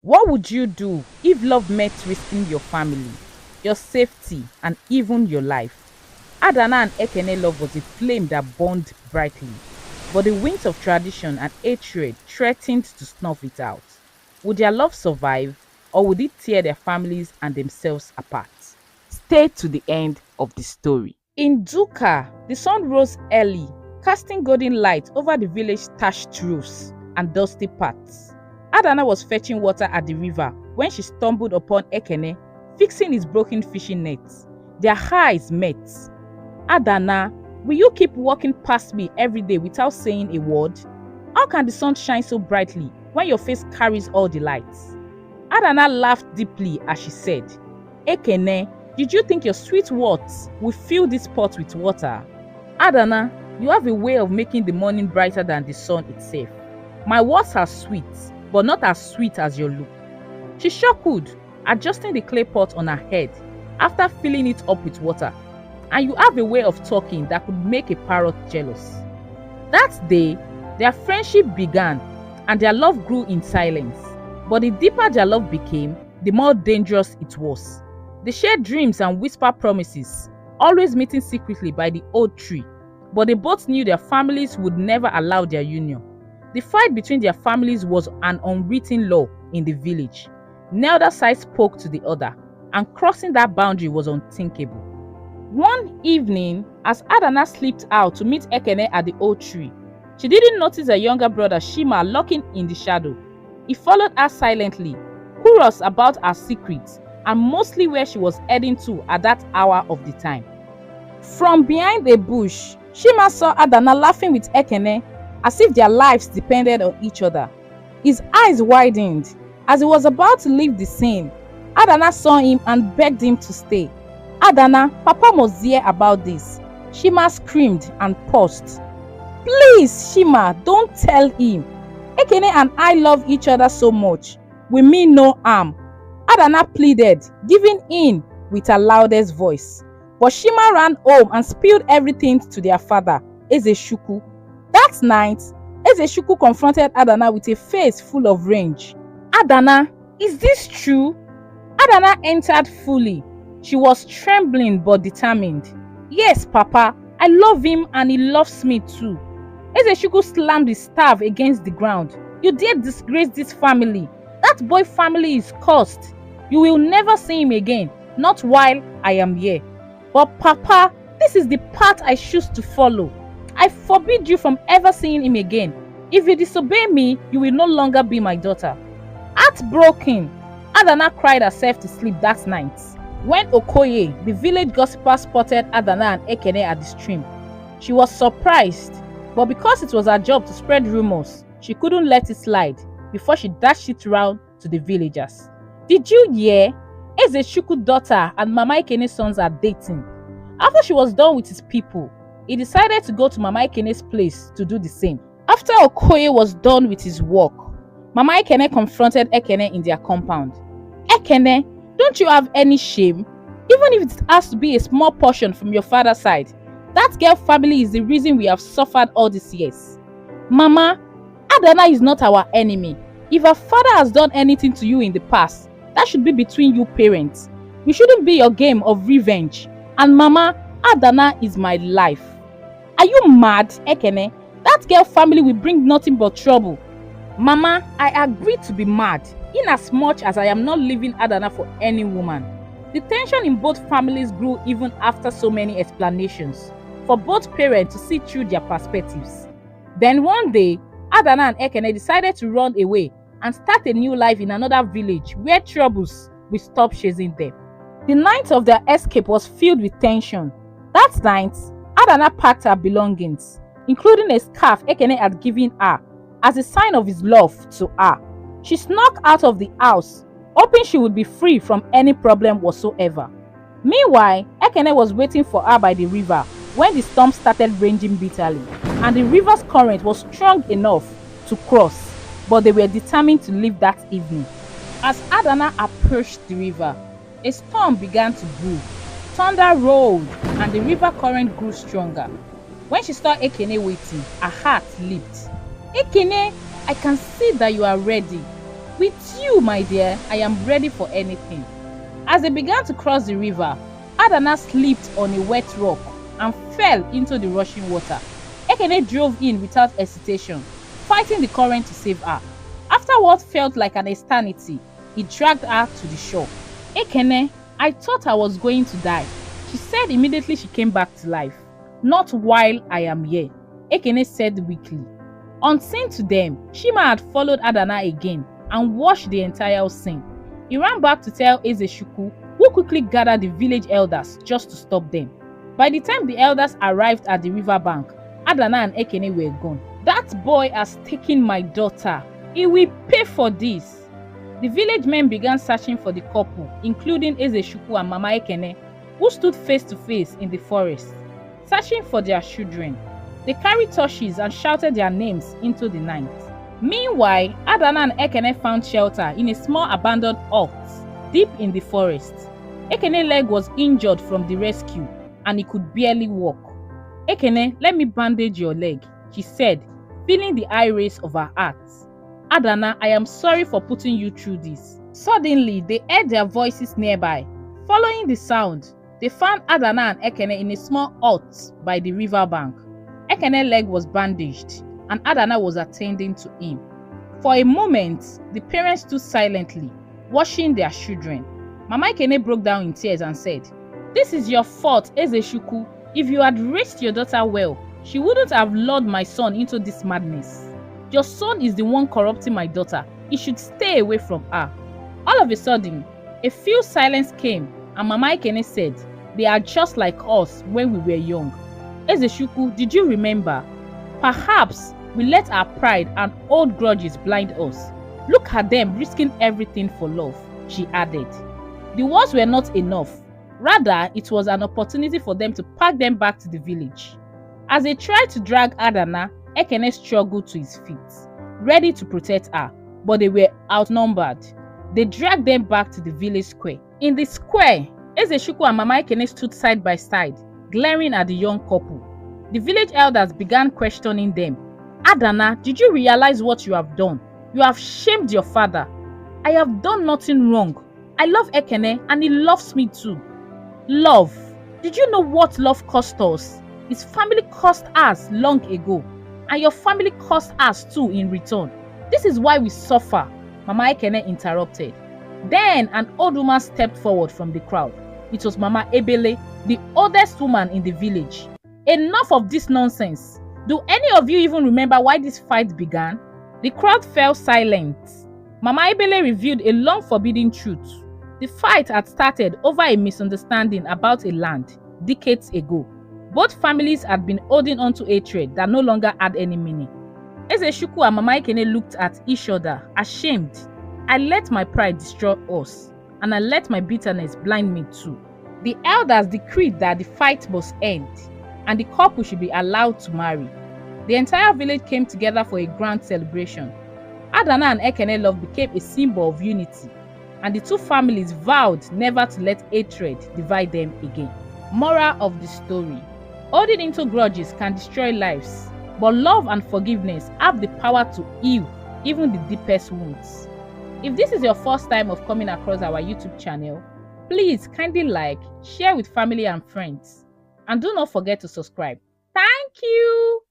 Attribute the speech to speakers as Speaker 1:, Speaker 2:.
Speaker 1: What would you do if love meant risking your family, your safety, and even your life? Adanna and Ekene love was a flame that burned brightly, but the winds of tradition and hatred threatened to snuff it out. Would their love survive, or would it tear their families and themselves apart? Stay to the end of the story. In Nduka, the sun rose early, casting golden light over the village's thatched roofs and dusty paths. Adanna was fetching water at the river when she stumbled upon Ekene, fixing his broken fishing nets. Their eyes met. Adanna, will you keep walking past me every day without saying a word? How can the sun shine so brightly when your face carries all the lights? Adanna laughed deeply as she said, Ekene, did you think your sweet words will fill this pot with water? Adanna, you have a way of making the morning brighter than the sun itself. My words are sweet, but not as sweet as your look. She chuckled, adjusting the clay pot on her head after filling it up with water. And you have a way of talking that could make a parrot jealous. That day, their friendship began and their love grew in silence. But the deeper their love became, the more dangerous it was. They shared dreams and whispered promises, always meeting secretly by the old tree. But they both knew their families would never allow their union. The fight between their families was an unwritten law in the village. Neither side spoke to the other, and crossing that boundary was unthinkable. One evening, as Adanna slipped out to meet Ekene at the old tree, she didn't notice her younger brother Shima lurking in the shadow. He followed her silently, curious about her secrets and mostly where she was heading to at that hour of the time. From behind a bush, Shima saw Adanna laughing with Ekene as if their lives depended on each other. His eyes widened. As he was about to leave the scene, Adanna saw him and begged him to stay. Adanna, Papa must hear about this. Shima screamed and paused. Please, Shima, don't tell him. Ekene and I love each other so much. We mean no harm. Adanna pleaded, giving in with her loudest voice. But Shima ran home and spilled everything to their father, Ezeshuku. That night, Ezeshuku confronted Adanna with a face full of rage. Adanna, is this true? Adanna entered fully. She was trembling but determined. Yes, Papa, I love him and he loves me too. Ezeshuku slammed his staff against the ground. You dare disgrace this family. That boy family is cursed. You will never see him again, not while I am here. But Papa, this is the path I choose to follow. I forbid you from ever seeing him again. If you disobey me, you will no longer be my daughter. Heartbroken, Adanna cried herself to sleep that night. When Okoye, the village gossiper, spotted Adanna and Ekene at the stream, she was surprised, but because it was her job to spread rumors, she couldn't let it slide before she dashed it round to the villagers. Did you hear? Ezeshuku's daughter and Mama Ekene's sons are dating. After she was done with his people, he decided to go to Mama Ekene's place to do the same. After Okoye was done with his work, Mama Ekene confronted Ekene in their compound. Ekene, don't you have any shame? Even if it has to be a small portion from your father's side, that girl family is the reason we have suffered all these years. Mama, Adanna is not our enemy. If her father has done anything to you in the past, that should be between you parents. We shouldn't be your game of revenge. And Mama, Adanna is my life. Are you mad, Ekene? That girl family will bring nothing but trouble. Mama, I agree to be mad, in as much as I am not leaving Adanna for any woman. The tension in both families grew even after so many explanations, for both parents to see through their perspectives. Then one day, Adanna and Ekene decided to run away and start a new life in another village where troubles will stop chasing them. The night of their escape was filled with tension. That night, Adanna packed her belongings, including a scarf Ekene had given her as a sign of his love to her. She snuck out of the house, hoping she would be free from any problem whatsoever. Meanwhile, Ekene was waiting for her by the river when the storm started raging bitterly, and the river's current was strong enough to cross, but they were determined to leave that evening. As Adanna approached the river, a storm began to brew. Thunder rolled, and the river current grew stronger. When she saw Ekene waiting, her heart leaped. Ekene, I can see that you are ready. With you, my dear, I am ready for anything. As they began to cross the river, Adanna slipped on a wet rock and fell into the rushing water. Ekene drove in without hesitation, fighting the current to save her. After what felt like an eternity, he dragged her to the shore. "Ekene, I thought I was going to die," she said immediately she came back to life. "Not while I am here," Ekene said weakly. Unseen to them, Shima had followed Adanna again and watched the entire scene. He ran back to tell Ezechukwu, who quickly gathered the village elders just to stop them. By the time the elders arrived at the riverbank, Adanna and Ekene were gone. "That boy has taken my daughter. He will pay for this." The village men began searching for the couple, including Ezechukwu and Mama Ekene, who stood face to face in the forest, searching for their children. They carried torches and shouted their names into the night. Meanwhile, Adanna and Ekene found shelter in a small abandoned hut deep in the forest. Ekene's leg was injured from the rescue and he could barely walk. "Ekene, let me bandage your leg," she said, feeling the high race of her heart. "Adanna, I am sorry for putting you through this." Suddenly, they heard their voices nearby. Following the sound, they found Adanna and Ekene in a small hut by the riverbank. Ekene's leg was bandaged and Adanna was attending to him. For a moment, the parents stood silently, watching their children. Mama Ekene broke down in tears and said, "This is your fault, Ezechukwu. If you had raised your daughter well, she wouldn't have lured my son into this madness. Your son is the one corrupting my daughter. He should stay away from her." All of a sudden, a few silence came and Mama Ekene said, "They are just like us when we were young. Ezechukwu, did you remember? Perhaps we let our pride and old grudges blind us. Look at them risking everything for love," she added. The words were not enough. Rather, it was an opportunity for them to pack them back to the village. As they tried to drag Adanna, Ekene struggled to his feet, ready to protect her, but they were outnumbered. They dragged them back to the village square. In the square, Ezechukwu and Mama Ekene stood side by side, glaring at the young couple. The village elders began questioning them. "Adanna, did you realize what you have done? You have shamed your father." "I have done nothing wrong. I love Ekene and he loves me too." "Love? Did you know what love cost us? His family cost us long ago, and your family cost us too in return. This is why we suffer," Mama Ekene interrupted. Then an old woman stepped forward from the crowd. It was Mama Ebele, the oldest woman in the village. "Enough of this nonsense. Do any of you even remember why this fight began?" The crowd fell silent. Mama Ebele revealed a long forbidden truth. The fight had started over a misunderstanding about a land decades ago. Both families had been holding on to hatred that no longer had any meaning. Ezechukwu and Mama Ekene looked at each other, ashamed. "I let my pride destroy us, and I let my bitterness blind me too." The elders decreed that the fight must end, and the couple should be allowed to marry. The entire village came together for a grand celebration. Adanna and Ekene love became a symbol of unity, and the two families vowed never to let hatred divide them again. Moral of the story: holding into grudges can destroy lives, but love and forgiveness have the power to heal even the deepest wounds. If this is your first time of coming across our YouTube channel, please kindly like, share with family and friends, and do not forget to subscribe. Thank you.